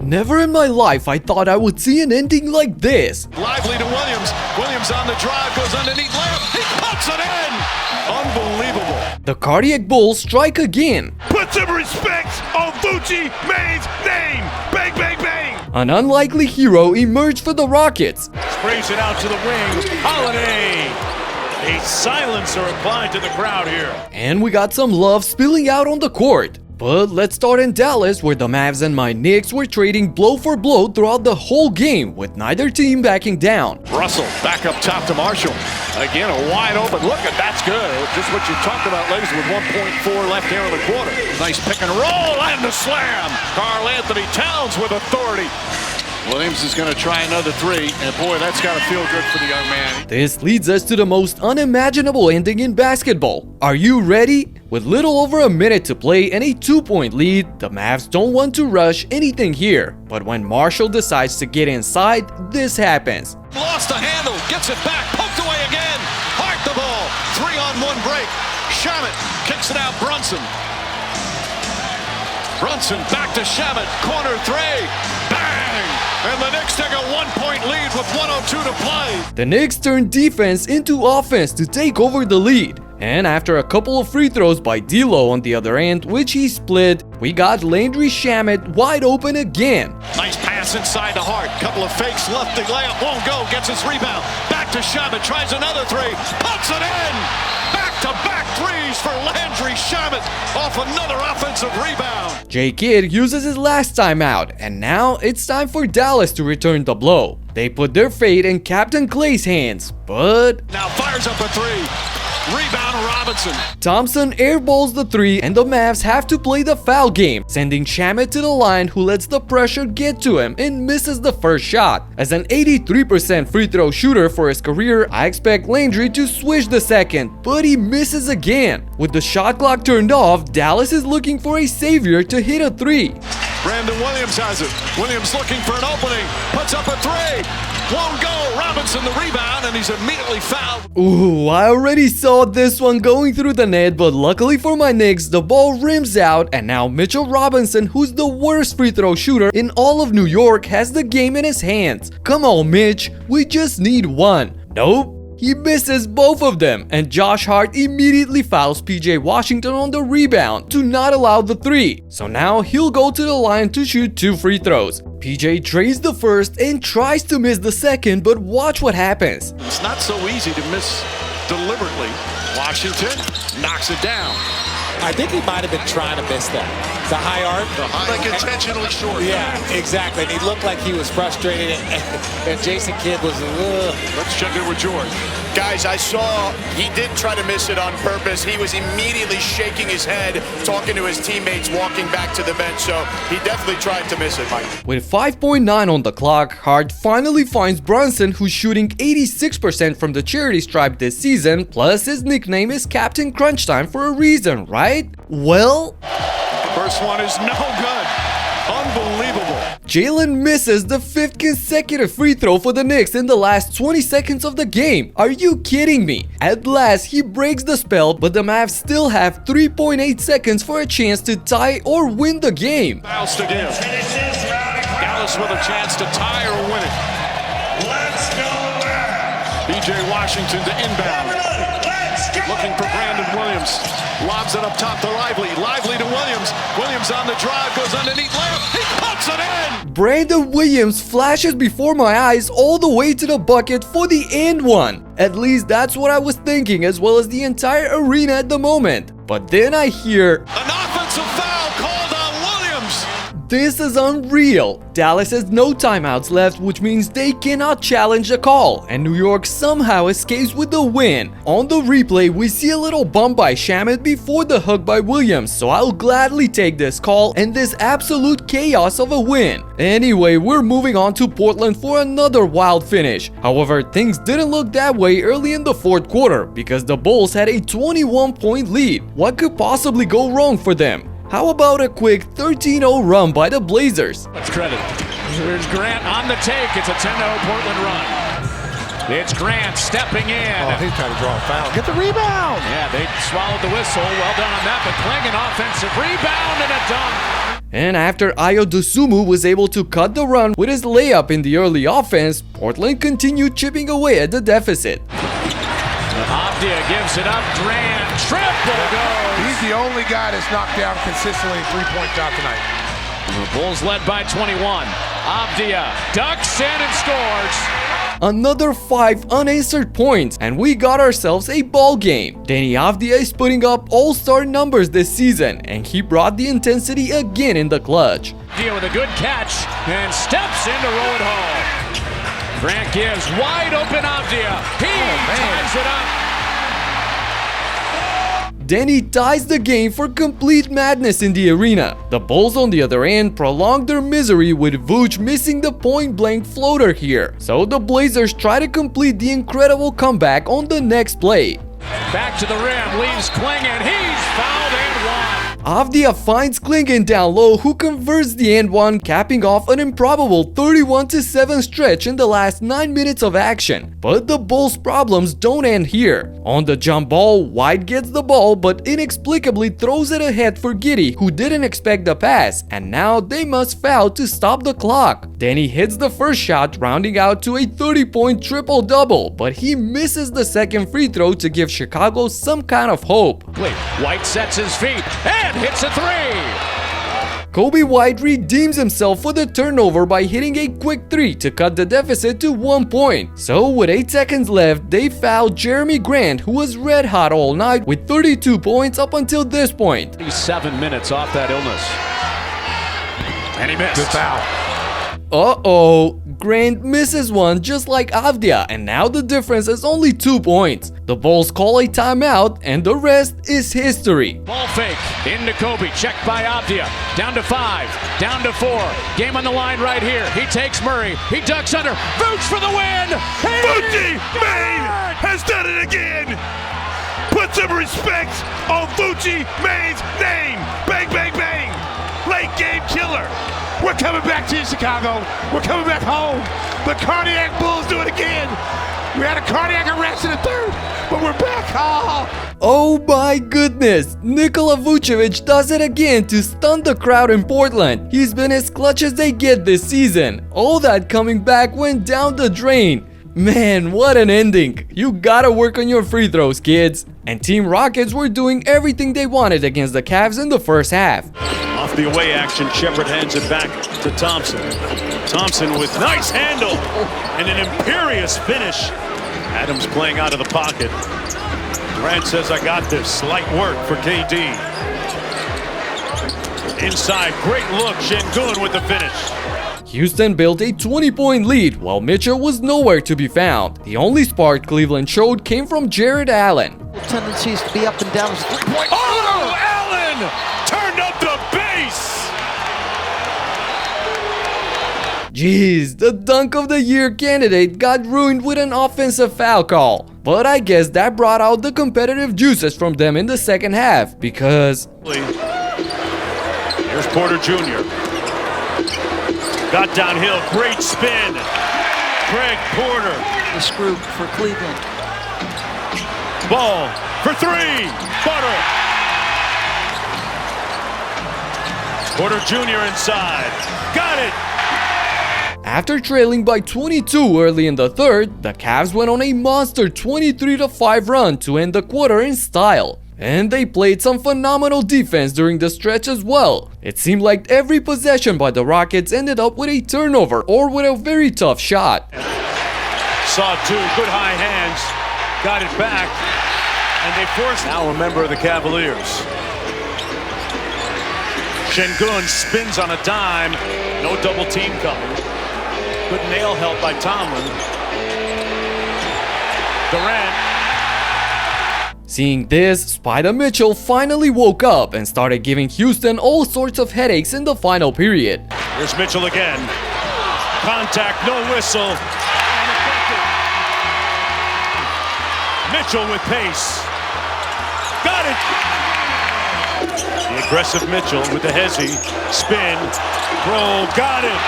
Never in my life I thought I would see an ending like this. Lively to Williams. Williams on the drive, goes underneath layup. He puts it in. Unbelievable. The Cardiac Bulls strike again. Put some respect on Gucci Mane's name. Bang, bang, bang. An unlikely hero emerged for the Rockets. Sprays it out to the wing. Holiday. A silencer applied to the crowd here. And we got some love spilling out on the court. But let's start in Dallas, where the Mavs and my Knicks were trading blow for blow throughout the whole game, with neither team backing down. Russell back up top to Marshall. Again, a wide open look, and that's good. Just what you talked about, ladies, with 1.4 left here in the quarter. Nice pick and roll and the slam. Karl Anthony Towns with authority. Williams is going to try another three, and boy, that's got to feel good for the young man. This leads us to the most unimaginable ending in basketball. Are you ready? With little over a minute to play and a 2-point lead, the Mavs don't want to rush anything here. But when Marshall decides to get inside, this happens. Lost the handle, gets it back, poked away again. Hart the ball, 3-on-1 break. Shamet kicks it out, Brunson. Brunson back to Shamet, corner three, bang! And the Knicks take a 1-point lead with 1:02 to play. The Knicks turn defense into offense to take over the lead. And after a couple of free throws by D'Lo on the other end, which he split, we got Landry Shamet wide open again. Nice pass inside to Hart. Couple of fakes, left the layup, won't go, gets his rebound. Back to Shamet, tries another three, puts it in! Back-to-back threes for Landry Shamet off another offensive rebound. J. Kidd uses his last timeout, and now it's time for Dallas to return the blow. They put their fate in Captain Clay's hands, but now fires up a three. Rebound Robinson. Thompson airballs the three, and the Mavs have to play the foul game, sending Shamet to the line, who lets the pressure get to him and misses the first shot. As an 83% free throw shooter for his career, I expect Landry to swish the second, but he misses again. With the shot clock turned off, Dallas is looking for a savior to hit a three. Brandon Williams has it. Williams looking for an opening, puts up a three. Won't go. Robinson the rebound, and he's immediately fouled. Ooh, I already saw this one going through the net, but luckily for my Knicks, the ball rims out, and now Mitchell Robinson, who's the worst free throw shooter in all of New York, has the game in his hands. Come on, Mitch, we just need one. Nope. He misses both of them, and Josh Hart immediately fouls PJ Washington on the rebound to not allow the three. So now he'll go to the line to shoot 2 free throws. PJ trades the first and tries to miss the second, but watch what happens. It's not so easy to miss deliberately. Washington knocks it down. I think he might have been trying to miss that. The high arc. Like intentionally short. Yeah, exactly. And he looked like he was frustrated, and Jason Kidd was Let's check in with George. Guys, I saw he didn't try to miss it on purpose. He was immediately shaking his head, talking to his teammates, walking back to the bench. So he definitely tried to miss it, Mike. With 5.9 on the clock, Hart finally finds Brunson, who's shooting 86% from the charity stripe this season, plus his nickname is Captain Crunch Time for a reason, right? Well, First one is no good. Unbelievable. Jalen misses the 5th consecutive free throw for the Knicks in the last 20 seconds of the game. Are you kidding me? At last, he breaks the spell, but the Mavs still have 3.8 seconds for a chance to tie or win the game. Fouls to give. Dallas with a chance to tie or win it. Let's go back. PJ Washington to inbound. Looking for Brandon Williams. Lobs it up top to Lively. Lively to Williams. Williams on the drive, goes underneath layup. He puts it in! Brandon Williams flashes before my eyes all the way to the bucket for the and one. At least that's what I was thinking, as well as the entire arena at the moment. But then I hear An offensive foul called on Williams. This is unreal. Dallas has no timeouts left, which means they cannot challenge the call, and New York somehow escapes with the win. On the replay, we see a little bump by Shamet before the hook by Williams, so I'll gladly take this call and this absolute chaos of a win. Anyway, we're moving on to Portland for another wild finish. However, things didn't look that way early in the 4th quarter because the Bulls had a 21-point lead. What could possibly go wrong for them? How about a quick 13-0 run by the Blazers? Let's credit. Here's Grant on the take. It's a 10-0 Portland run. It's Grant stepping in. Oh, he's trying to draw a foul. Get the rebound. Yeah, they swallowed the whistle. Well done on that. But Kling, an offensive rebound and a dunk. And after Ayo Dosunmu was able to cut the run with his layup in the early offense, Portland continued chipping away at the deficit. Avdia gives it up. Grant, triple goes. He's the only guy that's knocked down consistently a three-point shot tonight. The Bulls led by 21. Avdia ducks in and scores. Another 5 unanswered points, and we got ourselves a ball game. Deni Avdia is putting up all-star numbers this season, and he brought the intensity again in the clutch. Avdia with a good catch and steps in to roll it home. Grant gives wide open Avdia. He ties it up. Deni ties the game for complete madness in the arena. The Bulls on the other end prolonged their misery with Vooch missing the point-blank floater here. So the Blazers try to complete the incredible comeback on the next play. Back to the rim, leaves Klingon. He's fouled and one. Avdia finds Klingon down low, who converts the and one, capping off an improbable 31-7 stretch in the last 9 minutes of action. But the Bulls' problems don't end here. On the jump ball, White gets the ball but inexplicably throws it ahead for Giddey, who didn't expect the pass, and now they must foul to stop the clock. Deni hits the first shot, rounding out to a 30-point triple-double, but he misses the second free throw to give Chicago some kind of hope. White sets his feet and hits a three. Kobe White redeems himself with a turnover by hitting a quick 3 to cut the deficit to 1 point. So with 8 seconds left, they fouled Jeremy Grant, who was red hot all night with 32 points up until this point. He's 7 minutes off that illness. And he missed. Good foul. Uh-oh, Grant misses one just like Avdia, and now the difference is only 2 points. The Bulls call a timeout, and the rest is history. Ball fake into Kobe, checked by Avdia. Down to 5, down to 4. Game on the line right here. He takes Murray. He ducks under. Vooch for the win. Vooch Maine has done it again. Put some respect on Vooch Maine's name. Bang, bang, bang. Late game killer. We're coming back to Chicago. We're coming back home. The Cardiac Bulls do it again. We had a cardiac arrest in the third, but we're back. Oh my goodness, Nikola Vucevic does it again to stun the crowd in Portland. He's been as clutch as they get this season. All that coming back went down the drain. Man, what an ending. You gotta work on your free throws, kids. And Team Rockets were doing everything they wanted against the Cavs in the first half. Off the away action, Shepard hands it back to Thompson. Thompson with nice handle and an imperious finish. Adams playing out of the pocket. Grant says, I got this. Light work for KD. Inside, great look. Şengün with the finish. Houston built a 20-point lead while Mitchell was nowhere to be found. The only spark Cleveland showed came from Jared Allen. Tendencies to be up and down. Oh, Allen turned up the base. Jeez, the dunk of the year candidate got ruined with an offensive foul call. But I guess that brought out the competitive juices from them in the second half because... Here's Porter Jr. Got downhill, great spin. Greg Porter. The screw for Cleveland. Ball for 3. Porter. Porter Jr. inside. Got it. After trailing by 22 early in the third, the Cavs went on a monster 23-5 run to end the quarter in style. And they played some phenomenal defense during the stretch as well. It seemed like every possession by the Rockets ended up with a turnover or with a very tough shot. Saw 2, good high hands, got it back, and they forced now a member of the Cavaliers. Şengün spins on a dime, no double team coming. Good nail help by Tomlin. Durant. Seeing this, Spider Mitchell finally woke up and started giving Houston all sorts of headaches in the final period. Here's Mitchell again. Contact, no whistle. Mitchell with pace. Got it. The aggressive Mitchell with the hezzy. Spin. Roll. Got it.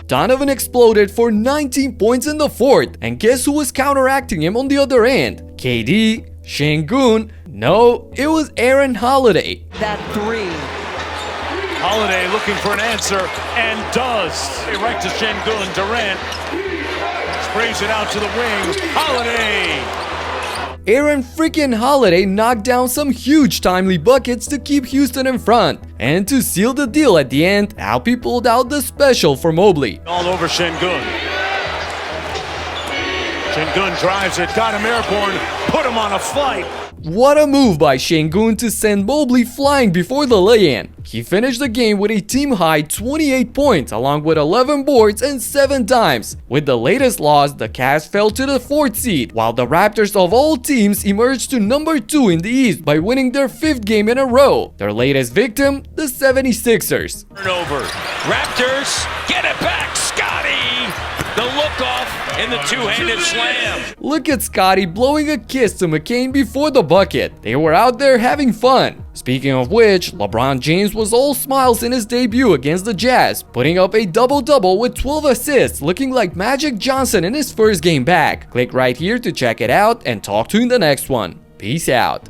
Donovan exploded for 19 points in the fourth, and guess who was counteracting him on the other end? KD, Şengün, no, it was Aaron Holiday. That 3 Holiday looking for an answer and does. Right to Şengün. Durant sprays it out to the wing. Holiday. Aaron freaking Holiday knocked down some huge timely buckets to keep Houston in front. And to seal the deal at the end, Alpi pulled out the special for Mobley. All over Şengün. Şengün drives it, got him airborne, put him on a flight. What a move by Şengün to send Mobley flying before the lay-in. He finished the game with a team-high 28 points along with 11 boards and 7 dimes. With the latest loss, the Cavs fell to the 4th seed, while the Raptors of all teams emerged to number 2 in the East by winning their 5th game in a row. Their latest victim, the 76ers. Turnover. Raptors get it back. Scotty. The look-off and the two-handed slam. Look at Scotty blowing a kiss to McCain before the bucket. They were out there having fun. Speaking of which, LeBron James was all smiles in his debut against the Jazz, putting up a double-double with 12 assists, looking like Magic Johnson in his first game back. Click right here to check it out and talk to you in the next one. Peace out.